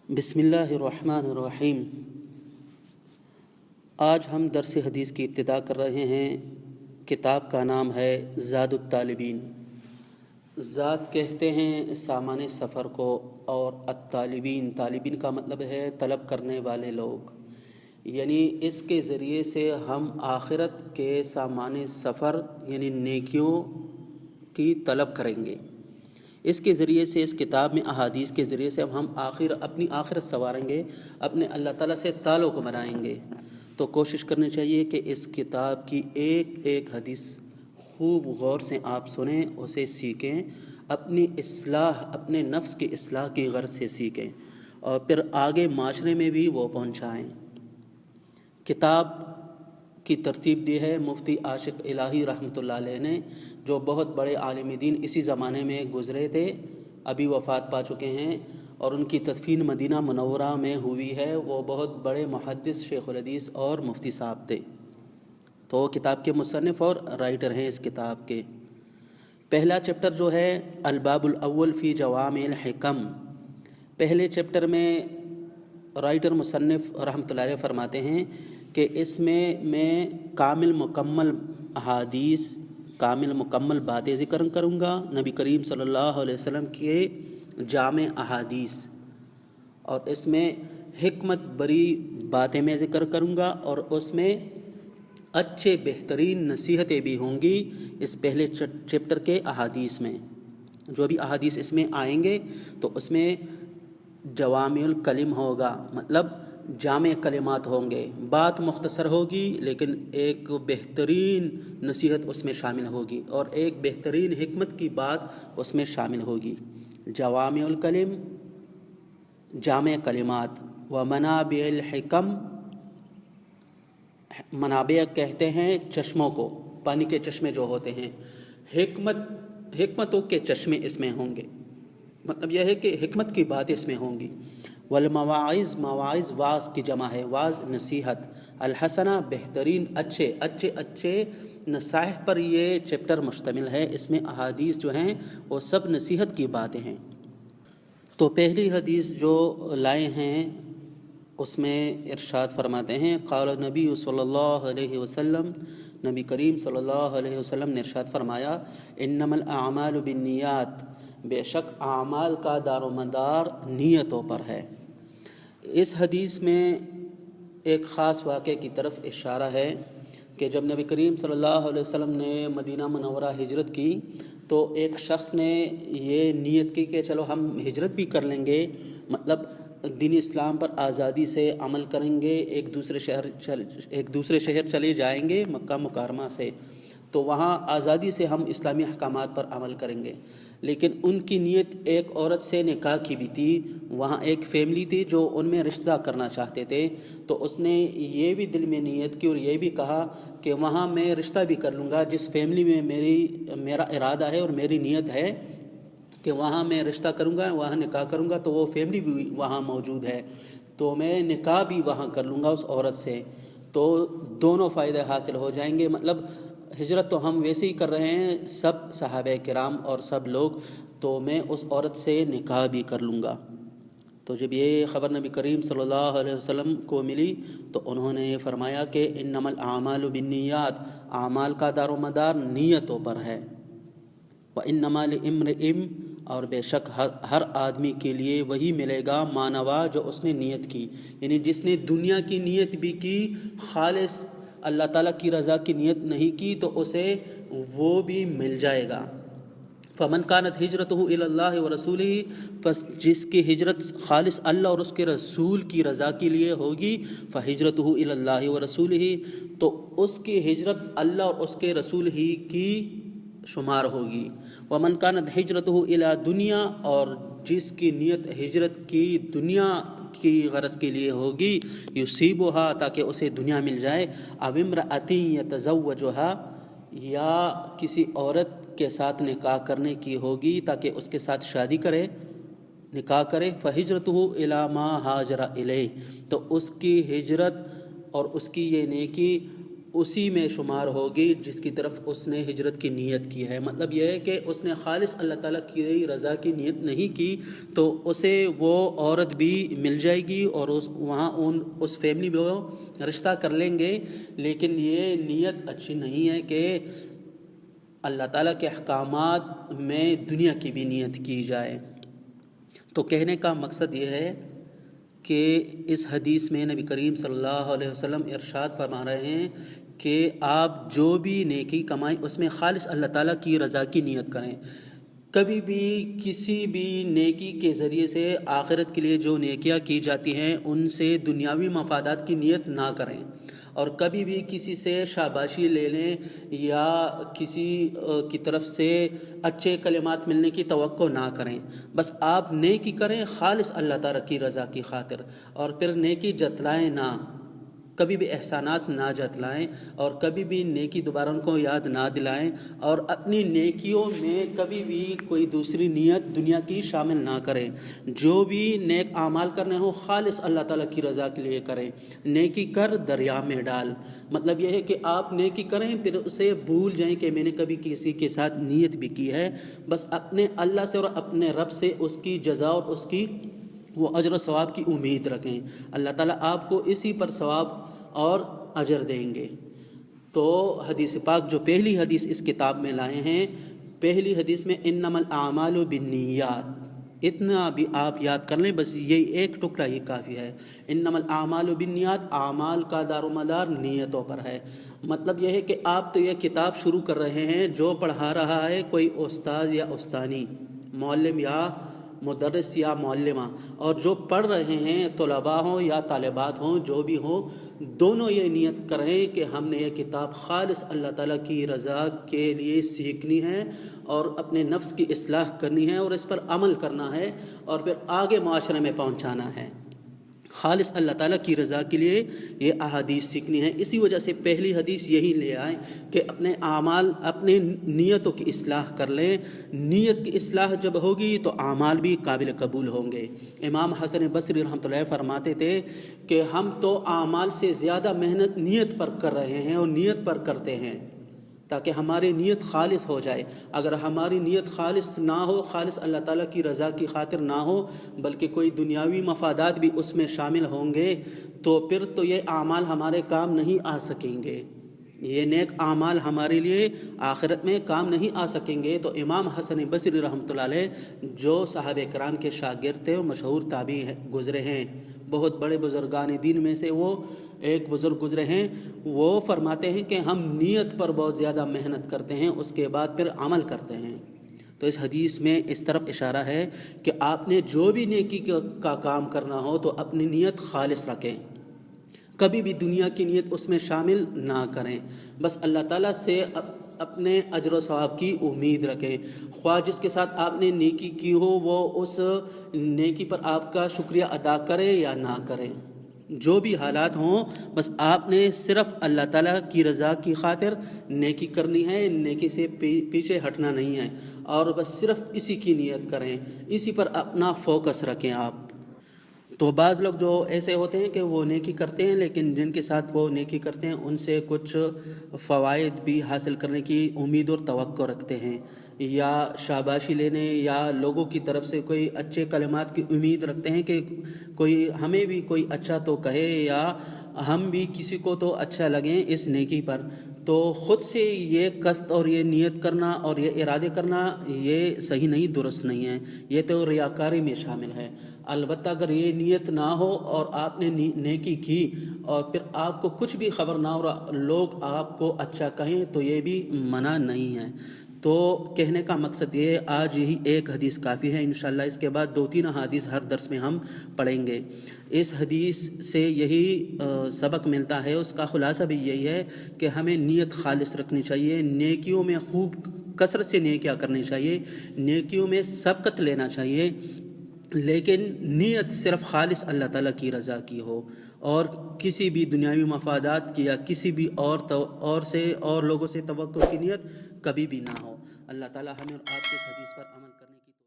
بسم اللہ الرحمن الرحیم۔ آج ہم درس حدیث کی ابتدا کر رہے ہیں۔ کتاب کا نام ہے زاد الطالبین۔ زاد کہتے ہیں سامان سفر کو، اور الطالبین، طالبین کا مطلب ہے طلب کرنے والے لوگ، یعنی اس کے ذریعے سے ہم آخرت کے سامان سفر یعنی نیکیوں کی طلب کریں گے۔ اس کے ذریعے سے، اس کتاب میں احادیث کے ذریعے سے ہم اپنی آخرت سنواریں گے، اپنے اللہ تعالیٰ سے تعلق بنائیں گے۔ تو کوشش کرنی چاہیے کہ اس کتاب کی ایک ایک حدیث خوب غور سے آپ سنیں، اسے سیکھیں، اپنی اصلاح، اپنے نفس کی اصلاح کی غرض سے سیکھیں، اور پھر آگے معاشرے میں بھی وہ پہنچائیں۔ کتاب کی ترتیب دی ہے مفتی عاشق الہی رحمۃ اللہ علیہ نے، جو بہت بڑے عالم دین اسی زمانے میں گزرے تھے، ابھی وفات پا چکے ہیں، اور ان کی تدفین مدینہ منورہ میں ہوئی ہے۔ وہ بہت بڑے محدث، شیخ الحدیث اور مفتی صاحب تھے، تو وہ کتاب کے مصنف اور رائٹر ہیں اس کتاب کے۔ پہلا چیپٹر جو ہے الباب الاول فی جوامع الحکم، پہلے چیپٹر میں رائٹر مصنف رحمۃ اللہ علیہ فرماتے ہیں کہ اس میں کامل مکمل احادیث، کامل مکمل باتیں ذکر کروں گا، نبی کریم صلی اللہ علیہ وسلم کے جامع احادیث، اور اس میں حکمت بری باتیں میں ذکر کروں گا، اور اس میں اچھے بہترین نصیحتیں بھی ہوں گی اس پہلے چیپٹر کے احادیث میں۔ جو بھی احادیث اس میں آئیں گے تو اس میں جوامع الکلم ہوگا، مطلب جامع کلمات ہوں گے، بات مختصر ہوگی لیکن ایک بہترین نصیحت اس میں شامل ہوگی، اور ایک بہترین حکمت کی بات اس میں شامل ہوگی۔ جوامع الکلم، جامع کلمات، ومنابع الحکم، منابع کہتے ہیں چشموں کو، پانی کے چشمے جو ہوتے ہیں، حکمتوں کے چشمے اس میں ہوں گے، مطلب یہ ہے کہ حکمت کی بات اس میں ہوں گی۔ والمواعظ، مواعظ واعظ کی جمع ہے، واعظ نصیحت، الحسنہ بہترین، اچھے نصائح پر یہ چیپٹر مشتمل ہے۔ اس میں احادیث جو ہیں وہ سب نصیحت کی باتیں ہیں۔ تو پہلی حدیث جو لائے ہیں اس میں ارشاد فرماتے ہیں، قال نبی صلی اللہ علیہ وسلم، نبی کریم صلی اللہ علیہ وسلم نے ارشاد فرمایا، انما الاعمال بالنیات، بے شک اعمال کا دار و مدار نیتوں پر ہے۔ اس حدیث میں ایک خاص واقعے کی طرف اشارہ ہے کہ جب نبی کریم صلی اللہ علیہ وسلم نے مدینہ منورہ ہجرت کی تو ایک شخص نے یہ نیت کی کہ چلو ہم ہجرت بھی کر لیں گے، مطلب دین اسلام پر آزادی سے عمل کریں گے، ایک دوسرے شہر چلے جائیں گے مکہ مکرمہ سے، تو وہاں آزادی سے ہم اسلامی احکامات پر عمل کریں گے۔ لیکن ان کی نیت ایک عورت سے نکاح کی بھی تھی، وہاں ایک فیملی تھی جو ان میں رشتہ کرنا چاہتے تھے، تو اس نے یہ بھی دل میں نیت کی اور یہ بھی کہا کہ وہاں میں رشتہ بھی کر لوں گا، جس فیملی میں میرا ارادہ ہے اور میری نیت ہے کہ وہاں میں رشتہ کروں گا، وہاں نکاح کروں گا، تو وہ فیملی بھی وہاں موجود ہے، تو میں نکاح بھی وہاں کر لوں گا اس عورت سے، تو دونوں فائدے حاصل ہو جائیں گے۔ مطلب ہجرت تو ہم ویسے ہی کر رہے ہیں سب صحابہ کرام اور سب لوگ، تو میں اس عورت سے نکاح بھی کر لوں گا۔ تو جب یہ خبر نبی کریم صلی اللہ علیہ وسلم کو ملی تو انہوں نے یہ فرمایا کہ انما الاعمال بالنیات، اعمال کا دار و مدار نیتوں پر ہے، وانما لامرئ، اور بے شک ہر آدمی کے لیے وہی ملے گا ما نویٰ، جو اس نے نیت کی، یعنی جس نے دنیا کی نیت بھی کی، خالص اللہ تعالیٰ کی رضا کی نیت نہیں کی، تو اسے وہ بھی مل جائے گا۔ فمن كانت ہجرتہ الی اللہ ورسولہ، پس جس کی ہجرت خالص اللہ اور اس کے رسول کی رضا کے لیے ہوگی، فہجرتہ الی اللہ ورسولہ، تو اس کی ہجرت اللہ اور اس کے رسول ہی کی شمار ہوگی۔ ومن كانت ہجرتہ الی دنیا، اور جس کی نیت ہجرت کی دنیا کی غرض کے لیے ہوگی، یصیبھا، تاکہ اسے دنیا مل جائے، او امرأۃ یتزوجھا، یا کسی عورت کے ساتھ نکاح کرنے کی ہوگی تاکہ اس کے ساتھ شادی کرے، نکاح کرے، فہجرتہ الی ما ہاجر الیہ، تو اس کی ہجرت اور اس کی یہ نیکی اسی میں شمار ہوگی جس کی طرف اس نے ہجرت کی نیت کی ہے۔ مطلب یہ ہے کہ اس نے خالص اللہ تعالیٰ کی رضا کی نیت نہیں کی تو اسے وہ عورت بھی مل جائے گی اور وہاں اس فیملی میں وہ رشتہ کر لیں گے، لیکن یہ نیت اچھی نہیں ہے کہ اللہ تعالیٰ کے احکامات میں دنیا کی بھی نیت کی جائے۔ تو کہنے کا مقصد یہ ہے کہ اس حدیث میں نبی کریم صلی اللہ علیہ وسلم ارشاد فرما رہے ہیں کہ آپ جو بھی نیکی کمائیں اس میں خالص اللہ تعالیٰ کی رضا کی نیت کریں۔ کبھی بھی کسی بھی نیکی کے ذریعے سے آخرت کے لیے جو نیکیاں کی جاتی ہیں ان سے دنیاوی مفادات کی نیت نہ کریں، اور کبھی بھی کسی سے شاباشی لے لیں یا کسی کی طرف سے اچھے کلمات ملنے کی توقع نہ کریں۔ بس آپ نیکی کریں خالص اللہ تعالیٰ کی رضا کی خاطر، اور پھر نیکی جتلائیں نہ، کبھی بھی احسانات نہ جتلائیں اور کبھی بھی نیکی دوبارہ ان کو یاد نہ دلائیں، اور اپنی نیکیوں میں کبھی بھی کوئی دوسری نیت دنیا کی شامل نہ کریں۔ جو بھی نیک اعمال کرنے ہوں خالص اللہ تعالیٰ کی رضا کے لیے کریں۔ نیکی کر دریا میں ڈال، مطلب یہ ہے کہ آپ نیکی کریں پھر اسے بھول جائیں کہ میں نے کبھی کسی کے ساتھ نیت بھی کی ہے، بس اپنے اللہ سے اور اپنے رب سے اس کی جزا اور اس کی وہ اجر و ثواب کی امید رکھیں۔ اللہ تعالیٰ آپ کو اسی پر ثواب اور اجر دیں گے۔ تو حدیث پاک جو پہلی حدیث اس کتاب میں لائے ہیں، پہلی حدیث میں انما الاعمال بالنیات، اتنا بھی آپ یاد کر لیں، بس یہی ایک ٹکڑا ہی کافی ہے۔ انما الاعمال بالنیات، اعمال کا دار و مدار نیتوں پر ہے۔ مطلب یہ ہے کہ آپ تو یہ کتاب شروع کر رہے ہیں، جو پڑھا رہا ہے کوئی استاذ یا استانی، معلم یا مدرس یا معلمہ، اور جو پڑھ رہے ہیں طلباء ہوں یا طالبات ہوں، جو بھی ہوں، دونوں یہ نیت کریں کہ ہم نے یہ کتاب خالص اللہ تعالیٰ کی رضا کے لیے سیکھنی ہے اور اپنے نفس کی اصلاح کرنی ہے اور اس پر عمل کرنا ہے اور پھر آگے معاشرے میں پہنچانا ہے۔ خالص اللہ تعالیٰ کی رضا کے لیے یہ احادیث سیکھنی ہے۔ اسی وجہ سے پہلی حدیث یہی لے آئیں کہ اپنے اعمال، اپنے نیتوں کی اصلاح کر لیں۔ نیت کی اصلاح جب ہوگی تو اعمال بھی قابل قبول ہوں گے۔ امام حسن بصری رحمۃ اللہ فرماتے تھے کہ ہم تو اعمال سے زیادہ محنت نیت پر کر رہے ہیں اور نیت پر کرتے ہیں تاکہ ہماری نیت خالص ہو جائے۔ اگر ہماری نیت خالص نہ ہو، خالص اللہ تعالیٰ کی رضا کی خاطر نہ ہو، بلکہ کوئی دنیاوی مفادات بھی اس میں شامل ہوں گے، تو پھر تو یہ اعمال ہمارے کام نہیں آ سکیں گے، یہ نیک اعمال ہمارے لیے آخرت میں کام نہیں آ سکیں گے۔ تو امام حسن بصری رحمۃ اللہ علیہ جو صحابہ کرام کے شاگرد تھے، مشہور تابعی گزرے ہیں، بہت بڑے بزرگان دین میں سے وہ ایک بزرگ گزرے ہیں، وہ فرماتے ہیں کہ ہم نیت پر بہت زیادہ محنت کرتے ہیں، اس کے بعد پھر عمل کرتے ہیں۔ تو اس حدیث میں اس طرف اشارہ ہے کہ آپ نے جو بھی نیکی کا کام کرنا ہو تو اپنی نیت خالص رکھیں، کبھی بھی دنیا کی نیت اس میں شامل نہ کریں، بس اللہ تعالیٰ سے اپنے اجر و ثواب کی امید رکھیں۔ خواہ جس کے ساتھ آپ نے نیکی کی ہو وہ اس نیکی پر آپ کا شکریہ ادا کرے یا نہ کرے، جو بھی حالات ہوں، بس آپ نے صرف اللہ تعالیٰ کی رضا کی خاطر نیکی کرنی ہے، نیکی سے پیچھے ہٹنا نہیں ہے، اور بس صرف اسی کی نیت کریں، اسی پر اپنا فوکس رکھیں آپ۔ تو بعض لوگ جو ایسے ہوتے ہیں کہ وہ نیکی کرتے ہیں لیکن جن کے ساتھ وہ نیکی کرتے ہیں ان سے کچھ فوائد بھی حاصل کرنے کی امید اور توقع رکھتے ہیں، یا شاباشی لینے یا لوگوں کی طرف سے کوئی اچھے کلمات کی امید رکھتے ہیں کہ کوئی ہمیں بھی کوئی اچھا تو کہے یا ہم بھی کسی کو تو اچھا لگیں اس نیکی پر۔ تو خود سے یہ قصد اور یہ نیت کرنا اور یہ ارادے کرنا یہ صحیح نہیں، درست نہیں ہے، یہ تو ریاکاری میں شامل ہے۔ البتہ اگر یہ نیت نہ ہو اور آپ نے نیکی کی اور پھر آپ کو کچھ بھی خبر نہ ہو اور لوگ آپ کو اچھا کہیں تو یہ بھی منع نہیں ہے۔ تو کہنے کا مقصد یہ آج یہی ایک حدیث کافی ہے، انشاءاللہ اس کے بعد 2-3 احادیث ہر درس میں ہم پڑھیں گے۔ اس حدیث سے یہی سبق ملتا ہے، اس کا خلاصہ بھی یہی ہے کہ ہمیں نیت خالص رکھنی چاہیے، نیکیوں میں خوب کثرت سے نیکیاں کرنی چاہیے، نیکیوں میں سبقت لینا چاہیے، لیکن نیت صرف خالص اللہ تعالیٰ کی رضا کی ہو اور کسی بھی دنیاوی مفادات کی یا کسی بھی اور لوگوں سے توقع کی نیت کبھی بھی نہ ہو۔ اللہ تعالیٰ ہمیں اور آپ کے اس حدیث پر عمل کر